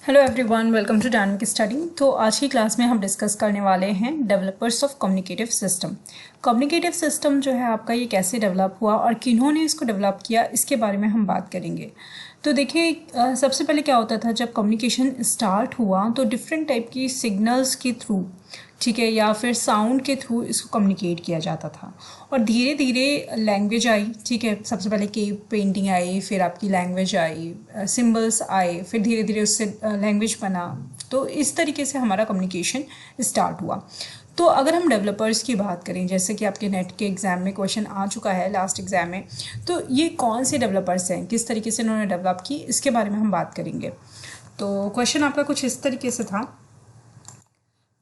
Hello everyone, welcome to dynamic study. तो आज की क्लास में हम डिस्कस करने वाले हैं developers of communicative system. Communicative system जो है आपका, ये कैसे डेवलप हुआ और किन्होंने इसको डेवलप किया, इसके बारे में हम बात करेंगे। तो देखिए, सबसे पहले क्या होता था, जब कम्युनिकेशन स्टार्ट हुआ तो डिफरेंट टाइप की सिग्नल्स के थ्रू, ठीक है, या फिर साउंड के थ्रू इसको कम्युनिकेट किया जाता था। और धीरे धीरे लैंग्वेज आई, ठीक है। सबसे पहले केव पेंटिंग आई, फिर आपकी लैंग्वेज आई, सिंबल्स आए, फिर धीरे धीरे उससे लैंग्वेज बना। तो इस तरीके से हमारा कम्युनिकेशन स्टार्ट हुआ। तो अगर हम डेवलपर्स की बात करें, जैसे कि आपके नेट के एग्ज़ाम में क्वेश्चन आ चुका है लास्ट एग्ज़ाम में, तो ये कौन से डेवलपर्स हैं, किस तरीके से उन्होंने डेवलप की, इसके बारे में हम बात करेंगे। तो क्वेश्चन आपका कुछ इस तरीके से था।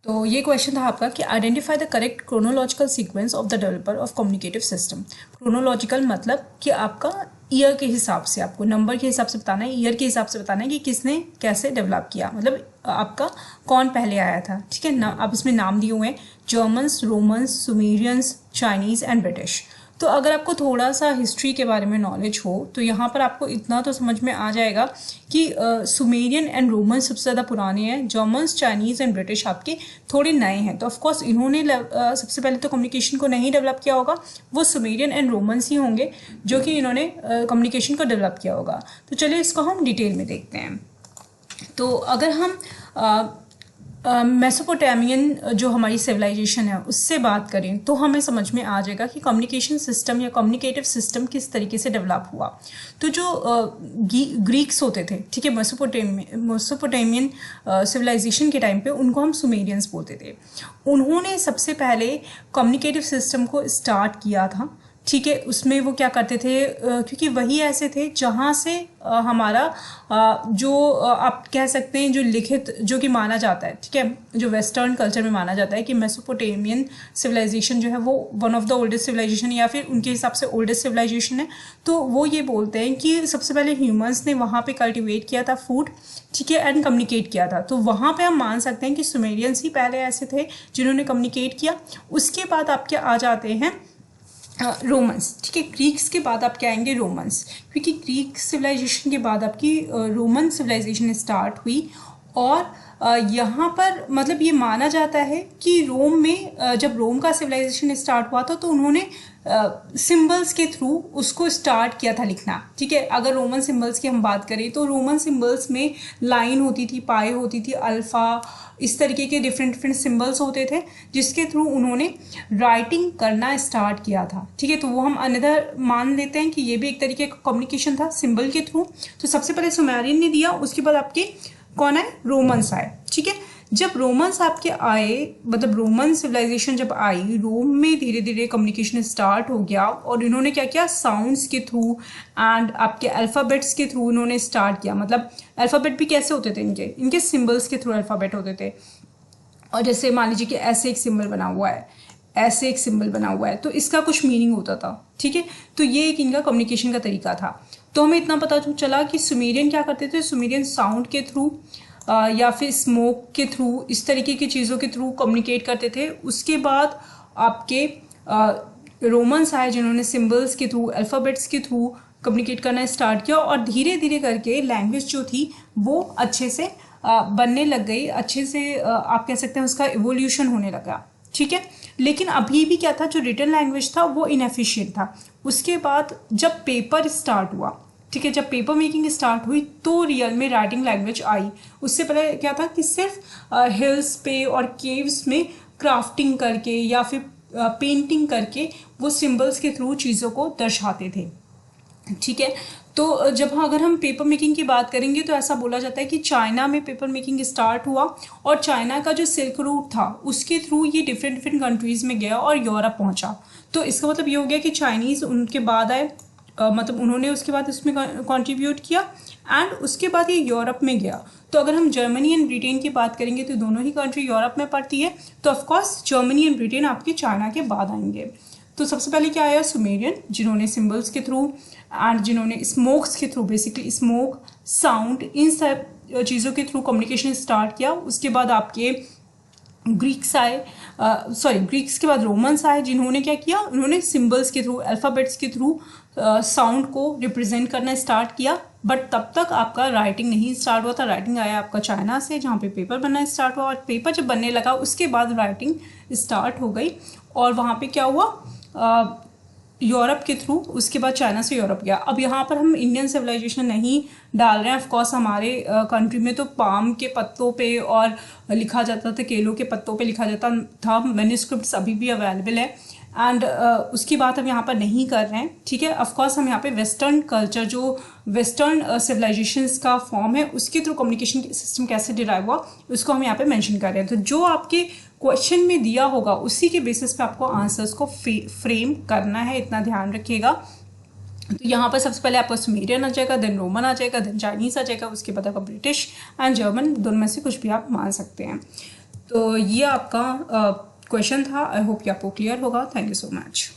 तो ये क्वेश्चन था आपका कि identify the correct chronological sequence of the developer of communicative system. Chronological मतलब कि आपका ईयर के हिसाब से, आपको नंबर के हिसाब से बताना है, ईयर के हिसाब से बताना है कि किसने कैसे डेवलप किया, मतलब आपका कौन पहले आया था, ठीक है ना। अब इसमें नाम दिए हुए हैं Germans, Romans, Sumerians, Chinese and British. तो अगर आपको थोड़ा सा हिस्ट्री के बारे में नॉलेज हो तो यहाँ पर आपको इतना तो समझ में आ जाएगा कि सुमेरियन एंड रोमन सबसे ज़्यादा पुराने हैं, जर्मन्स, चाइनीज़ एंड ब्रिटिश आपके थोड़े नए हैं। तो ऑफकोर्स इन्होंने सबसे पहले तो कम्युनिकेशन को नहीं डेवलप किया होगा, वो सुमेरियन एंड रोमन्स ही होंगे जो कि इन्होंने कम्युनिकेशन को डेवलप किया होगा। तो चलिए इसको हम डिटेल में देखते हैं। तो अगर हम मेसोपोटामियन जो हमारी सिविलाइजेशन है उससे बात करें तो हमें समझ में आ जाएगा कि कम्युनिकेशन सिस्टम या कम्युनिकेटिव सिस्टम किस तरीके से डेवलप हुआ। तो जो ग्रीक्स होते थे, ठीक है, मेसोपोटामियन सिविलाइजेशन के टाइम पे उनको हम सुमेरियंस बोलते थे। उन्होंने सबसे पहले कम्युनिकेटिव सिस्टम को स्टार्ट किया था, ठीक है। उसमें वो क्या करते थे, क्योंकि वही ऐसे थे जहाँ से हमारा जो आप कह सकते हैं जो लिखित, जो कि माना जाता है, ठीक है, जो वेस्टर्न कल्चर में माना जाता है कि मेसोपोटामियन सिविलाइजेशन जो है वो one of the oldest civilisation या फिर उनके हिसाब से ओल्डेस्ट सिविलाइजेशन है। तो वो ये बोलते हैं कि सबसे पहले ह्यूमंस ने वहाँ पे कल्टिवेट किया था फूड, ठीक है, एंड कम्युनिकेट किया था। तो वहाँ पे हम मान सकते हैं कि सुमेरियंस ही पहले ऐसे थे जिन्होंने कम्युनिकेट किया। उसके बाद आपके आ जाते हैं रोमन्स, ठीक है। ग्रीक्स के बाद आप क्या आएंगे, रोमन्स, क्योंकि ग्रीक सिविलाइजेशन के बाद आपकी रोमन सिविलाइजेशन स्टार्ट हुई। और यहाँ पर मतलब ये माना जाता है कि रोम में जब रोम का सिविलाइजेशन स्टार्ट हुआ था तो उन्होंने सिंबल्स के थ्रू उसको स्टार्ट किया था लिखना, ठीक है। अगर रोमन सिंबल्स की हम बात करें तो रोमन सिंबल्स में लाइन होती थी, पाई होती थी, अल्फ़ा, इस तरीके के डिफरेंट सिंबल्स होते थे जिसके थ्रू उन्होंने राइटिंग करना स्टार्ट किया था, ठीक है। तो वो हम अन्यथा मान लेते हैं कि ये भी एक तरीके का कम्युनिकेशन था सिंबल के थ्रू। तो सबसे पहले सुमेरियन ने दिया, उसके बाद आपके कौन आए, रोमन्स आए, ठीक है। जब रोमन्स आपके आए, मतलब रोमन सिविलाइजेशन जब आई, रोम में धीरे धीरे कम्युनिकेशन स्टार्ट हो गया और इन्होंने क्या किया, साउंड्स के थ्रू एंड आपके अल्फ़ाबेट्स के थ्रू इन्होंने स्टार्ट किया। मतलब अल्फ़ाबेट भी कैसे होते थे, इनके सिंबल्स के थ्रू अल्फ़ाबेट होते थे। और जैसे मान लीजिए कि ऐसे एक सिंबल बना हुआ है, ऐसे एक सिंबल बना हुआ है, तो इसका कुछ मीनिंग होता था, ठीक है। तो ये एक इनका कम्युनिकेशन का तरीका था। तो हमें इतना पता चला कि सुमेरियन क्या करते थे, सुमेरियन साउंड के थ्रू या फिर स्मोक के थ्रू, इस तरीके की चीज़ों के थ्रू कम्युनिकेट करते थे। उसके बाद आपके रोमन्स आए जिन्होंने सिंबल्स के थ्रू, अल्फ़ाबेट्स के थ्रू कम्युनिकेट करना स्टार्ट किया। और धीरे धीरे करके लैंग्वेज जो थी वो अच्छे से बनने लग गई, अच्छे से आप कह सकते हैं उसका इवोल्यूशन होने लगा, ठीक है। लेकिन अभी भी क्या था, जो रिटन लैंग्वेज था वो इनएफिशिएंट था। उसके बाद जब पेपर स्टार्ट हुआ, ठीक है, जब पेपर मेकिंग स्टार्ट हुई तो रियल में राइटिंग लैंग्वेज आई। उससे पहले क्या था कि सिर्फ हिल्स पे और केव्स में क्राफ्टिंग करके या फिर पेंटिंग करके वो सिंबल्स के थ्रू चीज़ों को दर्शाते थे, ठीक है। तो जब अगर हम पेपर मेकिंग की बात करेंगे तो ऐसा बोला जाता है कि चाइना में पेपर मेकिंग स्टार्ट हुआ और चाइना का जो सिल्क रूट था उसके थ्रू ये डिफरेंट कंट्रीज़ में गया और यूरोप पहुंचा। तो इसका मतलब ये हो गया कि चाइनीज़ उनके बाद आए, मतलब उन्होंने उसके बाद इसमें कंट्रीब्यूट किया एंड उसके बाद ये यूरोप में गया। तो अगर हम जर्मनी एंड ब्रिटेन की बात करेंगे तो दोनों ही कंट्री यूरोप में पड़ती है। तो ऑफकोर्स जर्मनी एंड ब्रिटेन आपके चाइना के बाद आएंगे। तो सबसे पहले क्या आया, सुमेरियन, जिन्होंने सिंबल्स के थ्रू एंड जिन्होंने स्मोक्स के थ्रू, बेसिकली स्मोक, साउंड, इन सब चीज़ों के थ्रू कम्युनिकेशन स्टार्ट किया। उसके बाद आपके ग्रीक्स आए, ग्रीक्स के बाद रोमन्स आए जिन्होंने क्या किया, उन्होंने सिंबल्स के थ्रू, अल्फ़ाबेट्स के थ्रू साउंड को रिप्रेजेंट करना स्टार्ट किया। बट तब तक आपका राइटिंग नहीं स्टार्ट हुआ था। राइटिंग आया आपका चाइना से, जहाँ पे पेपर बनना स्टार्ट हुआ, और पेपर जब बनने लगा उसके बाद राइटिंग स्टार्ट हो गई। और वहाँ पे क्या हुआ, यूरोप के थ्रू, उसके बाद चाइना से यूरोप गया। अब यहाँ पर हम इंडियन सिविलाइजेशन नहीं डाल रहे हैं। ऑफ कोर्स हमारे कंट्री में तो पाम के पत्तों पे और लिखा जाता था, केलों के पत्तों पे लिखा जाता था। मैन्युस्क्रिप्ट्स अभी भी अवेलेबल है, एंड उसकी बात हम यहाँ पर नहीं कर रहे हैं, ठीक है। ऑफ कोर्स हम यहाँ पे वेस्टर्न कल्चर, जो वेस्टर्न सिविलाइजेशंस का फॉर्म है, उसके थ्रू कम्युनिकेशन सिस्टम कैसे डिराइव हुआ उसको हम यहाँ पे मेंशन कर रहे हैं। तो जो आपके क्वेश्चन में दिया होगा उसी के बेसिस पे आपको आंसर्स को फ्रेम करना है, इतना ध्यान रखिएगा। तो यहाँ पर सबसे पहले आपका सुमेरियन आ जाएगा, देन रोमन आ जाएगा, देन चाइनीज आ जाएगा, उसके बाद आपका ब्रिटिश एंड जर्मन, दोनों में से कुछ भी आप मान सकते हैं। तो ये आपका क्वेश्चन था। आई होप कि आपको क्लियर होगा। Thank you so much.